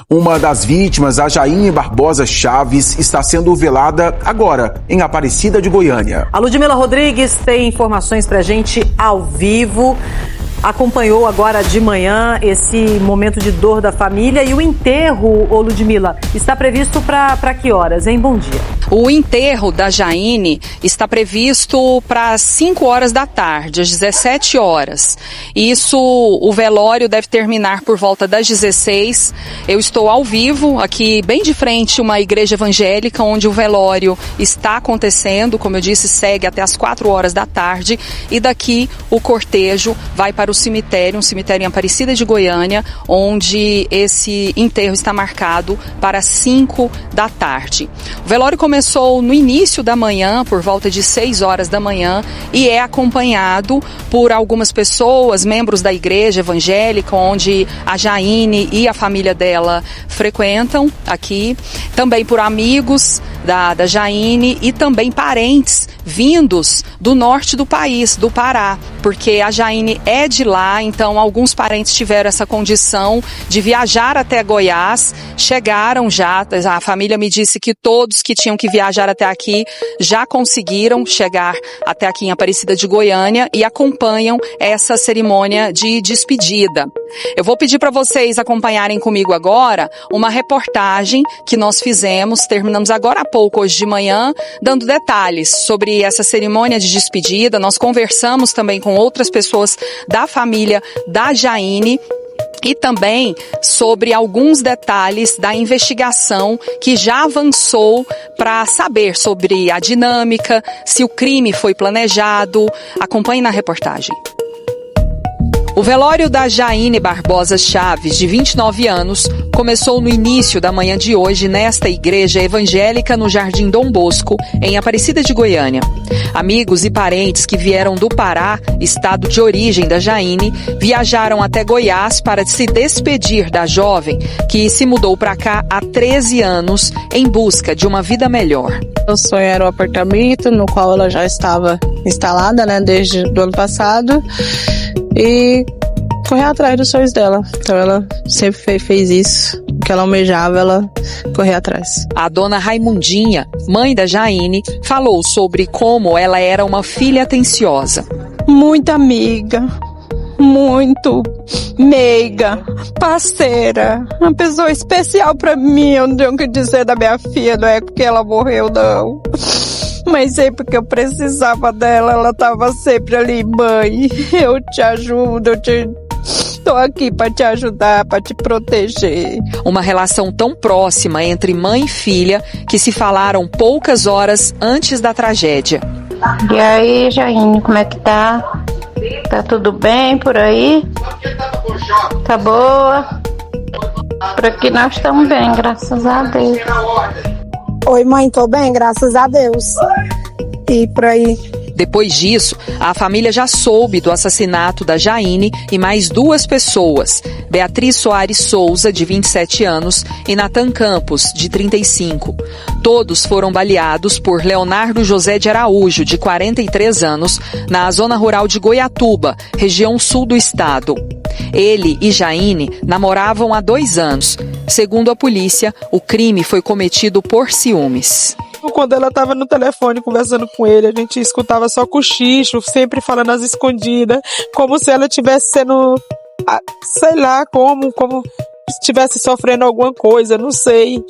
Uma das vítimas, a Jaine Barbosa Chaves, está sendo velada agora em Aparecida de Goiânia. A Ludmila Rodrigues tem informações pra gente ao vivo. Acompanhou agora de manhã esse momento de dor da família e o enterro, ô Ludmila, está previsto para que horas, hein? Bom dia. O enterro da Jaine está previsto para 5 horas da tarde, às 17 horas. Isso, o velório deve terminar por volta das 16. Eu estou ao vivo, aqui bem de frente, uma igreja evangélica, onde o velório está acontecendo. Como eu disse, segue até as 4 horas da tarde. E daqui o cortejo vai para o cemitério, um cemitério em Aparecida de Goiânia, onde esse enterro está marcado para 5 da tarde. O velório começou no início da manhã, por volta de 6 horas da manhã, e é acompanhado por algumas pessoas, membros da igreja evangélica, onde a Jaine e a família dela frequentam aqui, também por amigos da Jaine e também parentes vindos do norte do país, do Pará, porque a Jaine é de lá, então alguns parentes tiveram essa condição de viajar até Goiás, chegaram já, a família me disse que todos que tinham que viajar até aqui já conseguiram chegar até aqui em Aparecida de Goiânia e acompanham essa cerimônia de despedida. Eu vou pedir para vocês acompanharem comigo agora uma reportagem que nós fizemos, terminamos agora há pouco, hoje de manhã, dando detalhes sobre essa cerimônia de despedida. Nós conversamos também com outras pessoas da família da Jaine e também sobre alguns detalhes da investigação que já avançou para saber sobre a dinâmica, se o crime foi planejado. Acompanhe na reportagem. O velório da Jaine Barbosa Chaves, de 29 anos, começou no início da manhã de hoje nesta igreja evangélica no Jardim Dom Bosco, em Aparecida de Goiânia. Amigos e parentes que vieram do Pará, estado de origem da Jaine, viajaram até Goiás para se despedir da jovem que se mudou para cá há 13 anos em busca de uma vida melhor. O sonho era o apartamento no qual ela já estava instalada, desde o ano passado, e correr atrás dos sonhos dela. Então ela sempre fez isso, o que ela almejava, ela correr atrás. A dona Raimundinha, mãe da Jaine, falou sobre como ela era uma filha atenciosa. Muita amiga, muito meiga, parceira, uma pessoa especial pra mim. Eu não tenho o que dizer da minha filha, não é porque ela morreu, não. Mas sempre que eu precisava dela, ela tava sempre ali: mãe, eu te ajudo, tô aqui pra te ajudar, pra te proteger. Uma relação tão próxima entre mãe e filha que se falaram poucas horas antes da tragédia. E aí, Jaine, como é que tá? Tá tudo bem por aí? Tá boa? Por aqui nós estamos bem, graças a Deus. Oi, mãe, tô bem, graças a Deus. E por aí? Depois disso, a família já soube do assassinato da Jaine e mais 2 pessoas, Beatriz Soares Souza, de 27 anos, e Natan Campos, de 35. Todos foram baleados por Leonardo José de Araújo, de 43 anos, na zona rural de Goiatuba, região sul do estado. Ele e Jaine namoravam há 2 anos. Segundo a polícia, o crime foi cometido por ciúmes. Quando ela estava no telefone conversando com ele, a gente escutava só cochicho, sempre falando às escondidas, como se ela estivesse sendo, sei lá, como estivesse sofrendo alguma coisa, não sei.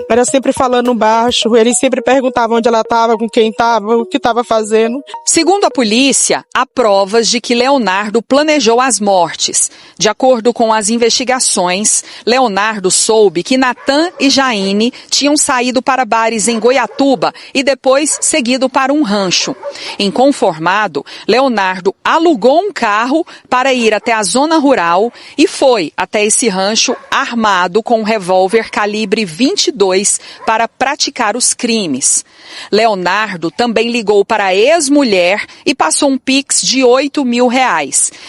Era sempre falando baixo, ele sempre perguntava onde ela estava, com quem estava, o que estava fazendo. Segundo a polícia, há provas de que Leonardo planejou as mortes. De acordo com as investigações, Leonardo soube que Natan e Jaine tinham saído para bares em Goiatuba e depois seguido para um rancho. Inconformado, Leonardo alugou um carro para ir até a zona rural e foi até esse rancho armado com um revólver calibre 22 para praticar os crimes. Leonardo também ligou para a ex-mulher e passou um Pix de R$8 mil,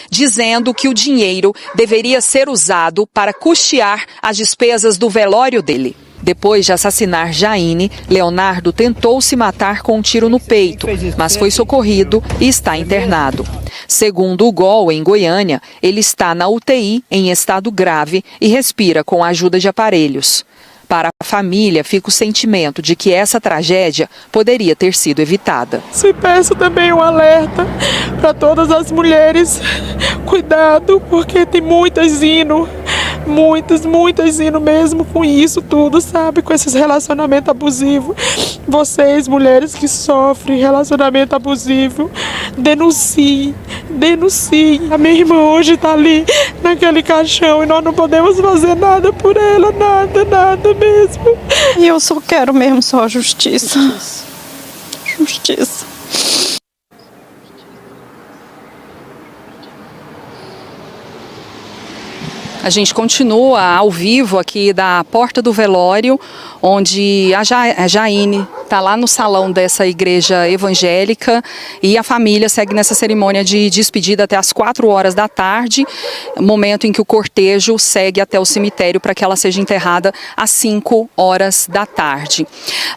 dizendo que o dinheiro deveria ser usado para custear as despesas do velório dele. Depois de assassinar Jaine, Leonardo tentou se matar com um tiro no peito, mas foi socorrido e está internado. Segundo o GOL, em Goiânia, ele está na UTI em estado grave e respira com a ajuda de aparelhos. Para a família, fica o sentimento de que essa tragédia poderia ter sido evitada. Se peço também um alerta para todas as mulheres. Cuidado, porque tem muitas indo mesmo com isso tudo, sabe? Com esses relacionamentos abusivos. Vocês, mulheres que sofrem relacionamento abusivo, denunciem. A minha irmã hoje está ali naquele caixão e nós não podemos fazer nada por ela, nada mesmo. E eu só quero mesmo só justiça. Justiça. A gente continua ao vivo aqui da porta do velório, onde a Jaine está lá no salão dessa igreja evangélica e a família segue nessa cerimônia de despedida até as 4 horas da tarde, momento em que o cortejo segue até o cemitério para que ela seja enterrada às 5 horas da tarde.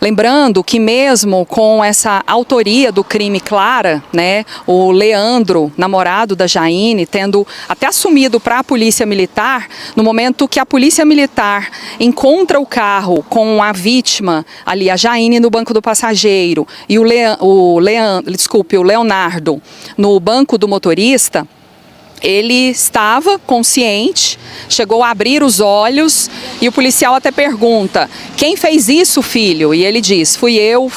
Lembrando que mesmo com essa autoria do crime clara, né, o Leandro, namorado da Jaine, tendo até assumido para a polícia militar, no momento que a polícia militar encontra o carro com a vítima, ali a Jaine no banco do passageiro e o Leonardo no banco do motorista, ele estava consciente, chegou a abrir os olhos e o policial até pergunta: quem fez isso, filho? E ele diz: fui eu.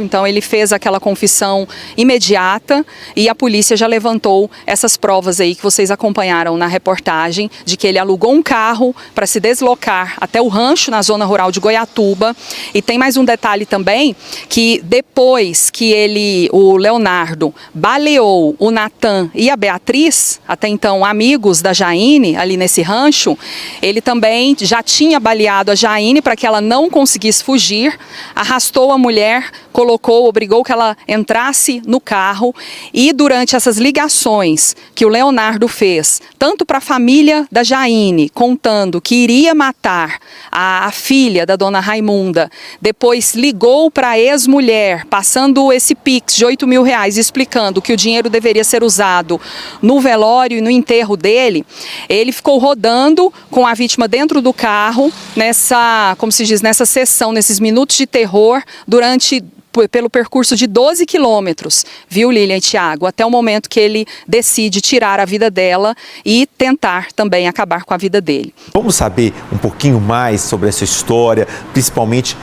Então ele fez aquela confissão imediata e a polícia já levantou essas provas aí que vocês acompanharam na reportagem, de que ele alugou um carro para se deslocar até o rancho na zona rural de Goiatuba. E tem mais um detalhe também, que depois que o Leonardo baleou o Natan e a Beatriz, até então amigos da Jaine ali nesse rancho, ele também já tinha baleado a Jaine para que ela não conseguisse fugir, arrastou a mulher, obrigou que ela entrasse no carro e durante essas ligações que o Leonardo fez, tanto para a família da Jaine, contando que iria matar a filha da dona Raimunda, depois ligou para a ex-mulher, passando esse pix de R$8.000, explicando que o dinheiro deveria ser usado no velório e no enterro dele, ele ficou rodando com a vítima dentro do carro, nessa sessão, nesses minutos de terror, pelo percurso de 12 quilômetros, viu, Lilian e Thiago? Até o momento que ele decide tirar a vida dela e tentar também acabar com a vida dele. Vamos saber um pouquinho mais sobre essa história, principalmente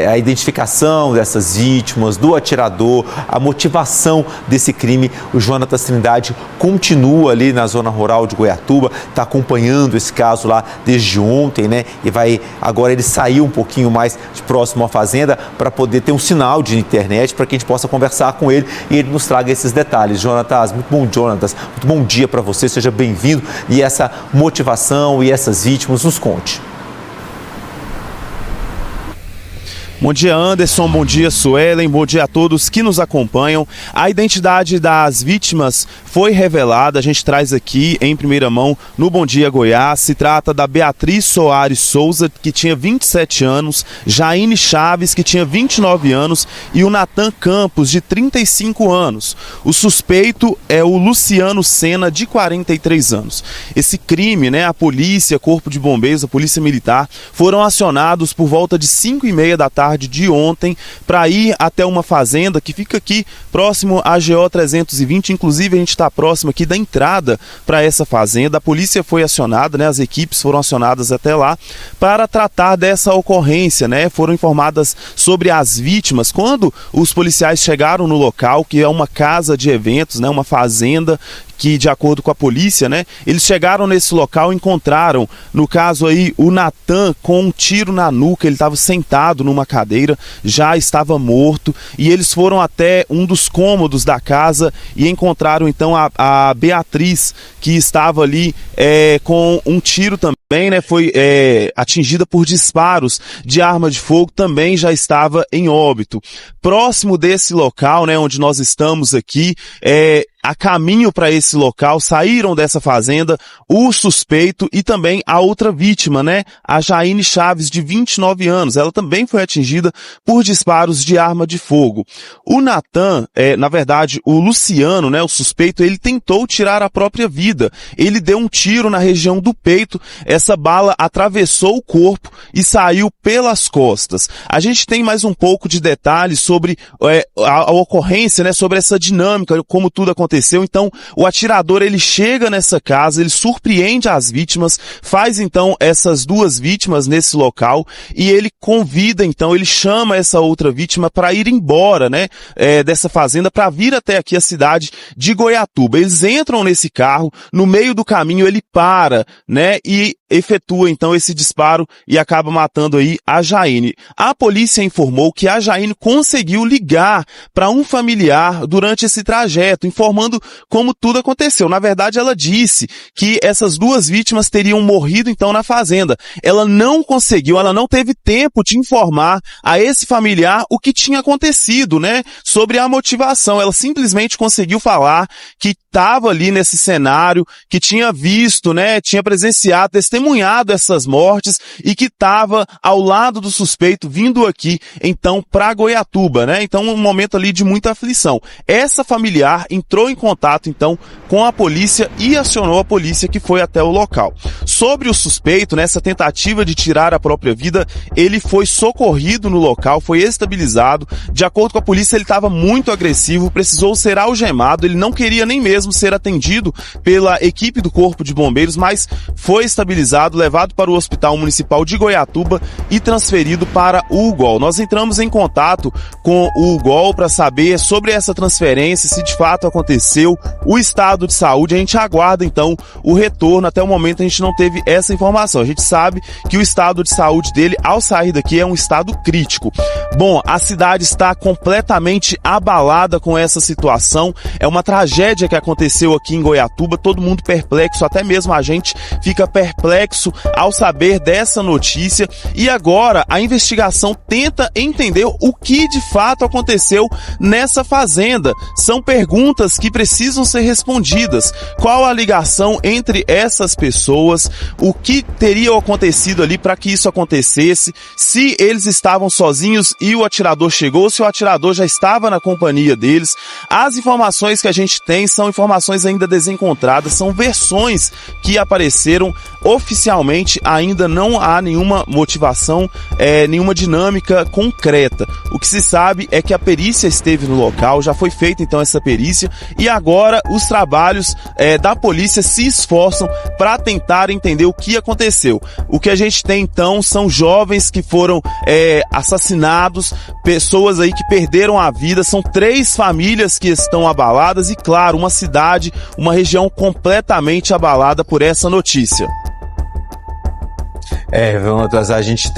a identificação dessas vítimas, do atirador, a motivação desse crime. O Jonatas Trindade continua ali na zona rural de Goiatuba, está acompanhando esse caso lá desde ontem, né? E agora ele saiu um pouquinho mais próximo à fazenda para poder ter um sinal de internet para que a gente possa conversar com ele e ele nos traga esses detalhes. Jonatas, muito bom dia para você, seja bem-vindo. E essa motivação e essas vítimas, nos conte. Bom dia, Anderson, bom dia, Suelen, bom dia a todos que nos acompanham. A identidade das vítimas foi revelada, a gente traz aqui em primeira mão no Bom Dia Goiás. Se trata da Beatriz Soares Souza, que tinha 27 anos, Jaine Chaves, que tinha 29 anos, e o Natan Campos, de 35 anos. O suspeito é o Luciano Sena, de 43 anos. Esse crime, né, a polícia, Corpo de Bombeiros, a Polícia Militar, foram acionados por volta de 5h30 da tarde de ontem para ir até uma fazenda que fica aqui próximo à GO 320. Inclusive a gente está próximo aqui da entrada para essa fazenda. A polícia foi acionada, né, as equipes foram acionadas até lá para tratar dessa ocorrência, né? Foram informadas sobre as vítimas quando os policiais chegaram no local, que é uma casa de eventos, né, uma fazenda, que, de acordo com a polícia, né, eles chegaram nesse local e encontraram, no caso aí, o Natan com um tiro na nuca. Ele estava sentado numa cadeira, já estava morto, e eles foram até um dos cômodos da casa e encontraram então a Beatriz, que estava ali com um tiro também, né, foi atingida por disparos de arma de fogo, também já estava em óbito. Próximo desse local, né, onde nós estamos aqui, a caminho para esse local, saíram dessa fazenda o suspeito e também a outra vítima, né? A Jaine Chaves, de 29 anos. Ela também foi atingida por disparos de arma de fogo. O Natan, na verdade, o Luciano, né, o suspeito, ele tentou tirar a própria vida. Ele deu um tiro na região do peito, essa bala atravessou o corpo e saiu pelas costas. A gente tem mais um pouco de detalhes sobre a ocorrência, né, sobre essa dinâmica, como tudo aconteceu. Então, o atirador, ele chega nessa casa, ele surpreende as vítimas, faz então essas duas vítimas nesse local e ele convida, então, ele chama essa outra vítima para ir embora, né, dessa fazenda, para vir até aqui a cidade de Goiatuba. Eles entram nesse carro, no meio do caminho ele para, né, e efetua então esse disparo e acaba matando aí a Jaine. A polícia informou que a Jaine conseguiu ligar para um familiar durante esse trajeto, informando como tudo aconteceu. Na verdade, ela disse que essas duas vítimas teriam morrido então na fazenda. Ela não conseguiu, ela não teve tempo de informar a esse familiar o que tinha acontecido, né? Sobre a motivação. Ela simplesmente conseguiu falar que estava ali nesse cenário, que tinha visto, né? Tinha presenciado, testemunhado essas mortes e que estava ao lado do suspeito vindo aqui, então, para Goiatuba, né? Então, um momento ali de muita aflição. Essa familiar entrou em contato, então, com a polícia e acionou a polícia que foi até o local. Sobre o suspeito, nessa tentativa de tirar a própria vida, ele foi socorrido no local, foi estabilizado. De acordo com a polícia, ele estava muito agressivo, precisou ser algemado, ele não queria nem mesmo ser atendido pela equipe do Corpo de Bombeiros, mas foi estabilizado, levado para o Hospital Municipal de Goiatuba e transferido para o UGOL. Nós entramos em contato com o UGOL para saber sobre essa transferência, se de fato aconteceu, o estado de saúde. A gente aguarda então o retorno. Até o momento a gente não teve essa informação. A gente sabe que o estado de saúde dele, ao sair daqui, é um estado crítico. Bom, a cidade está completamente abalada com essa situação. É uma tragédia que aconteceu aqui em Goiatuba, todo mundo perplexo, até mesmo a gente fica perplexo ao saber dessa notícia. E agora a investigação tenta entender o que de fato aconteceu nessa fazenda. São perguntas que precisam ser respondidas. Qual a ligação entre essas pessoas? O que teria acontecido ali para que isso acontecesse? Se eles estavam sozinhos e o atirador chegou, se o atirador já estava na companhia deles. As informações que a gente tem são informações ainda desencontradas, são versões que apareceram. Oficialmente ainda não há nenhuma motivação, nenhuma dinâmica concreta. O que se sabe é que a perícia esteve no local, já foi feita então essa perícia e agora os trabalhos da polícia se esforçam para tentar entender o que aconteceu. O que a gente tem então são jovens que foram assassinados, pessoas aí que perderam a vida, são 3 famílias que estão abaladas e, claro, uma cidade, uma região completamente abalada por essa notícia. A gente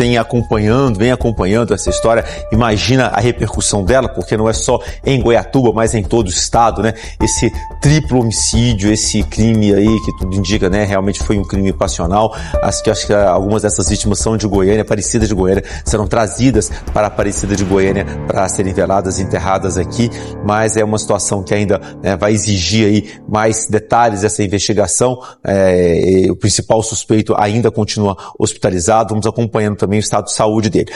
vem acompanhando essa história. Imagina a repercussão dela, porque não é só em Goiatuba, mas em todo o estado, né? Esse triplo homicídio, esse crime aí que tudo indica, né? Realmente foi um crime passional. Acho que algumas dessas vítimas são de Goiânia, Aparecida de Goiânia, serão trazidas para Aparecida de Goiânia para serem veladas e enterradas aqui, mas é uma situação que ainda vai exigir aí mais detalhes dessa investigação. O principal suspeito ainda continua hospitalizado. Vamos acompanhando também o estado de saúde dele.